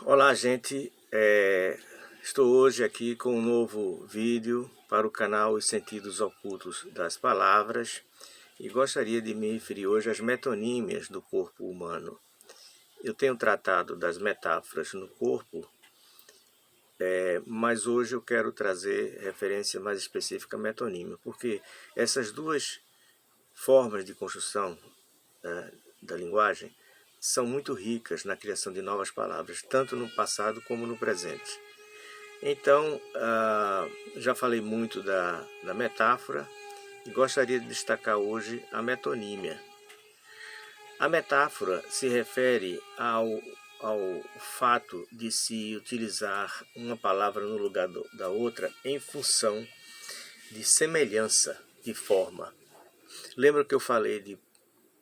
Olá, gente. Estou hoje aqui com um novo vídeo para o canal Os Sentidos Ocultos das Palavras e gostaria de me referir hoje às metonímias do corpo humano. Eu tenho tratado das metáforas no corpo, mas hoje eu quero trazer referência mais específica à metonímia, porque essas duas formas de construção da linguagem são muito ricas na criação de novas palavras, tanto no passado como no presente. Então, já falei muito da metáfora e gostaria de destacar hoje a metonímia. A metáfora se refere ao fato de se utilizar uma palavra no lugar da outra em função de semelhança de forma. Lembra que eu falei de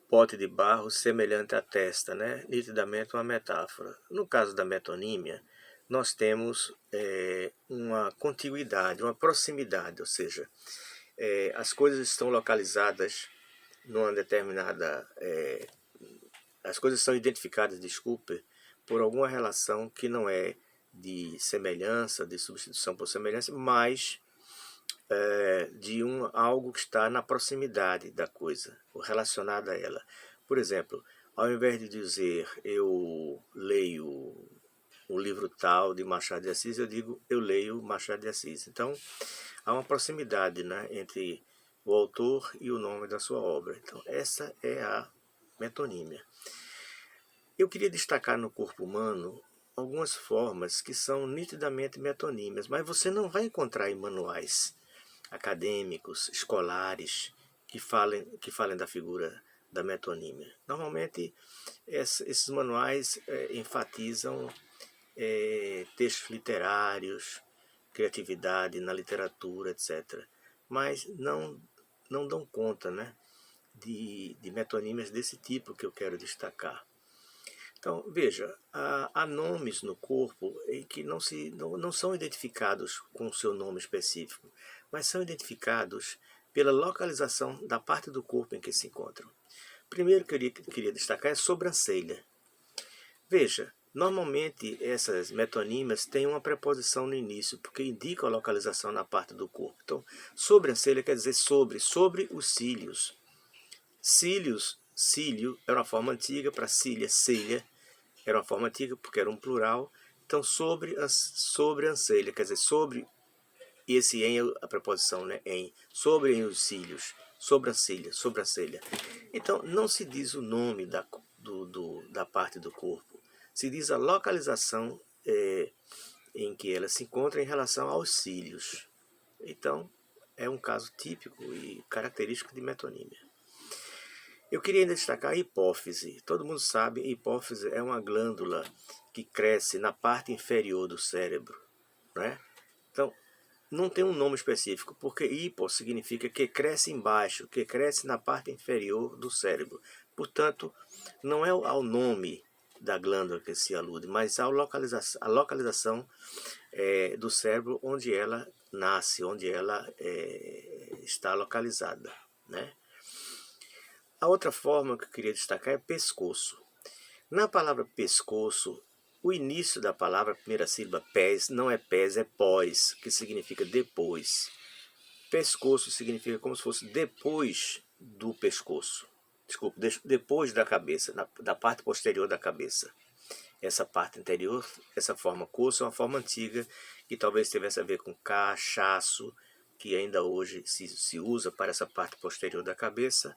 pote de barro semelhante à testa, né? Nitidamente uma metáfora. No caso da metonímia, nós temos uma contiguidade, uma proximidade, ou seja, as coisas estão localizadas numa determinada... as coisas são identificadas, desculpe, por alguma relação que não é de semelhança, de substituição por semelhança, mas de algo que está na proximidade da coisa, ou relacionado a ela. Por exemplo, ao invés de dizer eu leio o livro tal de Machado de Assis, eu digo eu leio Machado de Assis. Então, há uma proximidade, né, entre o autor e o nome da sua obra. Então, essa é a metonímia. Eu queria destacar no corpo humano algumas formas que são nitidamente metonímias, mas você não vai encontrar em manuais acadêmicos, escolares, que falem da figura da metonímia. Normalmente, esses manuais enfatizam textos literários, criatividade na literatura, etc. Mas não dão conta, né, de metonímias desse tipo que eu quero destacar. Então, veja, há nomes no corpo que não são identificados com o seu nome específico, mas são identificados pela localização da parte do corpo em que se encontram. Primeiro que eu queria destacar é a sobrancelha. Veja, normalmente essas metonímias têm uma preposição no início, porque indica a localização na parte do corpo. Então, sobrancelha quer dizer sobre os cílios. Cílio era uma forma antiga, para cília, celha, era uma forma antiga porque era um plural. Então, sobrancelha, quer dizer, sobre, e esse em é a preposição, né, em, sobre em os cílios, sobrancelha. Então, não se diz o nome da parte do corpo, se diz a localização em que ela se encontra em relação aos cílios. Então, é um caso típico e característico de metonímia. Eu queria ainda destacar a hipófise. Todo mundo sabe, a hipófise é uma glândula que cresce na parte inferior do cérebro, né? Então, não tem um nome específico, porque hipo significa que cresce embaixo, que cresce na parte inferior do cérebro. Portanto, não é ao nome da glândula que se alude, mas à localização do cérebro onde ela nasce, onde ela está localizada, né? A outra forma que eu queria destacar é pescoço. Na palavra pescoço, o início da palavra, a primeira sílaba, pés, não é pés, é pós, que significa depois. Pescoço significa como se fosse depois do pescoço. Desculpa, depois da cabeça, da parte posterior da cabeça. Essa parte anterior, essa forma coço, é uma forma antiga que talvez tivesse a ver com cachaço, que ainda hoje se usa para essa parte posterior da cabeça.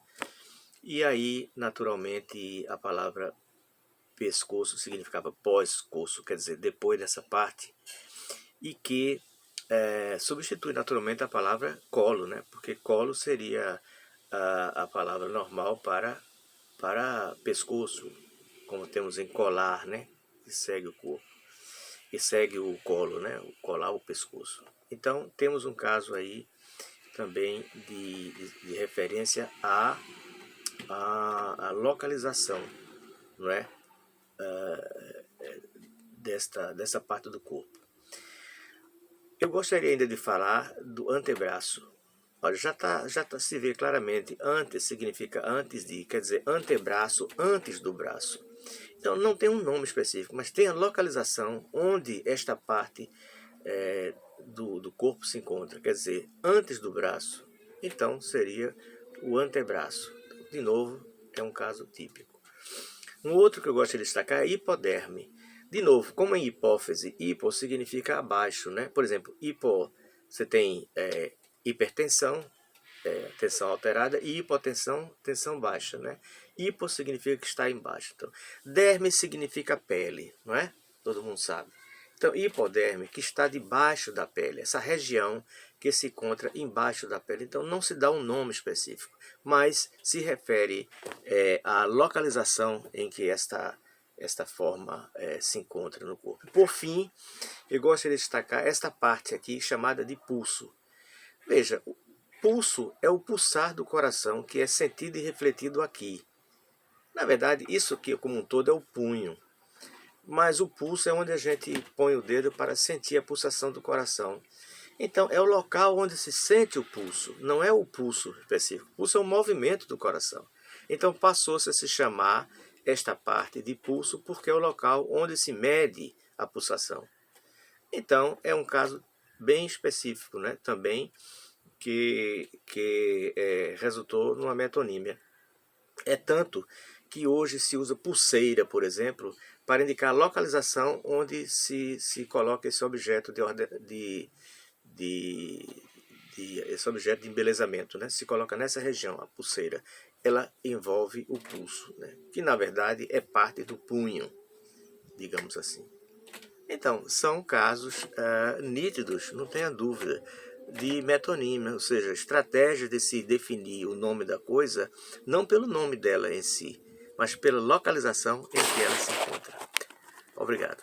E aí, naturalmente, a palavra pescoço significava pós-coço, quer dizer, depois dessa parte, e que substitui naturalmente a palavra colo, né? Porque colo seria a palavra normal para pescoço, como temos em colar, né? Que segue o corpo, e segue o colo, né? O colar, o pescoço. Então, temos um caso aí também de referência à localização, não é? Dessa parte do corpo. Eu gostaria ainda de falar do antebraço. Olha, já se vê claramente, antes significa antes de, quer dizer, antebraço, antes do braço. Então não tem um nome específico, mas tem a localização onde esta parte do corpo se encontra, quer dizer, antes do braço. Então seria o antebraço. De novo, é um caso típico. Um outro que eu gosto de destacar é a hipoderme. De novo, como em hipófise, hipo significa abaixo, né? Por exemplo, hipo, você tem hipertensão, tensão alterada, e hipotensão, tensão baixa, né? Hipo significa que está embaixo. Então, derme significa pele, não é? Todo mundo sabe. Então, hipoderme, que está debaixo da pele, essa região que se encontra embaixo da pele. Então, não se dá um nome específico, mas se refere à localização em que esta forma se encontra no corpo. Por fim, eu gostaria de destacar esta parte aqui chamada de pulso. Veja, o pulso é o pulsar do coração que é sentido e refletido aqui. Na verdade, isso aqui como um todo é o punho. Mas o pulso é onde a gente põe o dedo para sentir a pulsação do coração. Então, é o local onde se sente o pulso, não é o pulso específico. O pulso é o movimento do coração. Então, passou-se a se chamar esta parte de pulso porque é o local onde se mede a pulsação. Então, é um caso bem específico, né? Também que resultou numa metonímia. É tanto que hoje se usa pulseira, por exemplo, para indicar a localização onde se coloca esse objeto esse objeto de embelezamento, né? Se coloca nessa região, a pulseira. Ela envolve o pulso, né? Que na verdade é parte do punho, digamos assim. Então, são casos nítidos, não tenha dúvida, de metonímia, ou seja, estratégia de se definir o nome da coisa, não pelo nome dela em si, mas pela localização em que ela se encontra. Obrigado.